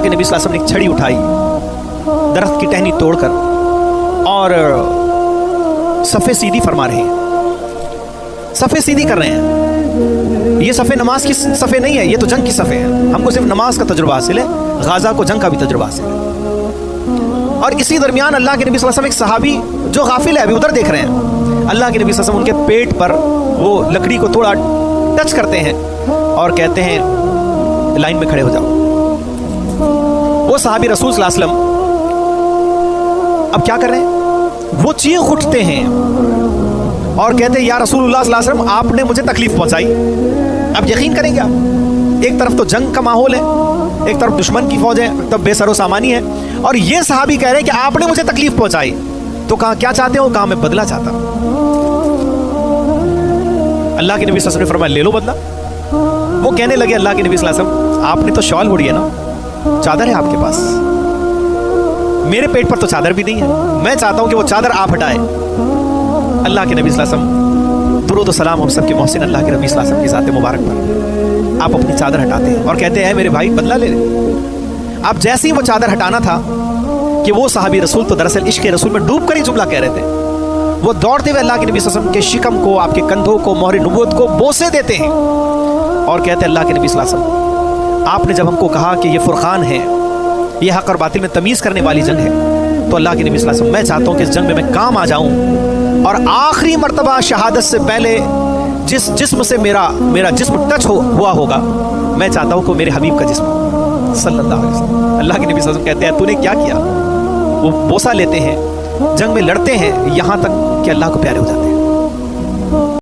के नबी सल्लल्लाहु अलैहि वसल्लम ने एक छड़ी उठाई, दरख्त की टहनी तोड़कर, और सफ़े सीधी फरमा रहे हैं, सफ़े सीधी कर रहे हैं। ये सफ़े नमाज की सफ़े नहीं है, ये तो जंग की सफ़े है। हमको सिर्फ नमाज का तजुर्बा हासिल है, गाज़ा को जंग का भी तजुर्बा हासिल है। और इसी दरमियान अल्लाह के नबी सल्लल्लाहु अलैहि वसल्लम एक सहाबी जो गाफिल है, अभी उधर देख रहे हैं, अल्लाह के नबी सल्लल्लाहु अलैहि वसल्लम उनके पेट पर वो लकड़ी को थोड़ा टच करते हैं और कहते हैं लाइन में खड़े हो जाओ। वो सहाबी रसूल सल्लल्लाहु अलैहि वसल्लम अब क्या कर रहे हैं, वो चीख उठते हैं और कहते हैं या रसूलुल्लाह सल्लल्लाहु अलैहि वसल्लम आपने मुझे तकलीफ पहुंचाई। अब यकीन करेंगे आप, एक तरफ तो जंग का माहौल है, एक तरफ दुश्मन की फौज है, तब बेसरो सामानी है, और ये सहाबी कह रहे हैं कि आपने मुझे तकलीफ पहुंचाई। तो कहा क्या चाहते हो? कहा मैं बदला चाहता हूं। अल्लाह के नबी सल्लल्लाहु अलैहि वसल्लम ने फरमाया ले लो बदला। वो कहने लगे अल्लाह के नबी सल्लल्लाहु अलैहि वसल्लम आपने तो शॉल ओढ़ी है ना, चादर है आपके पास, मेरे पेट पर तो चादर भी नहीं है, मैं चाहता हूं कि वो चादर आप हटाए। अल्लाह के नबी सल्लल्लाहु अलैहि वसल्लम, दुरूद व सलाम हम सब के मोहसिन अल्लाह के नबी सल्लल्लाहु अलैहि वसल्लम की ज़ात मुबारक पर, आप अपनी चादर हटाते हैं और कहते हैं मेरे भाई बदला ले ले। आप जैसे ही वो चादर हटाना था कि वो सहाबी रसूल तो दरअसल इश्क रसूल में डूब कर ही जुमला कह रहे थे, वो दौड़ते हुए अल्लाह के नबी सल्लल्लाहु अलैहि वसल्लम के शिकम को, आपके कंधों को, मोहर नबूवत को बोसे देते हैं और कहते हैं अल्लाह के नबी सल्लल्लाहु अलैहि वसल्लम आपने जब हमको कहा कि ये फुरखान है, ये हक और बातिल में तमीज़ करने वाली जंग है, तो अल्लाह के नबी सल्लल्लाहु अलैहि वसल्लम मैं चाहता हूँ कि इस जंग में मैं काम आ जाऊँ और आखिरी मर्तबा शहादत से पहले जिस जिस्म से मेरा जिस्म टच हुआ होगा, मैं चाहता हूँ कि मेरे हबीब का जिस्म सल्लल्लाहु अलैहि वसल्लम। अल्लाह के नबी सल्लल्लाहु अलैहि वसल्लम कहते हैं तूने क्या किया? वो बोसा लेते हैं, जंग में लड़ते हैं, यहाँ तक कि अल्लाह को प्यारे हो जाते हैं।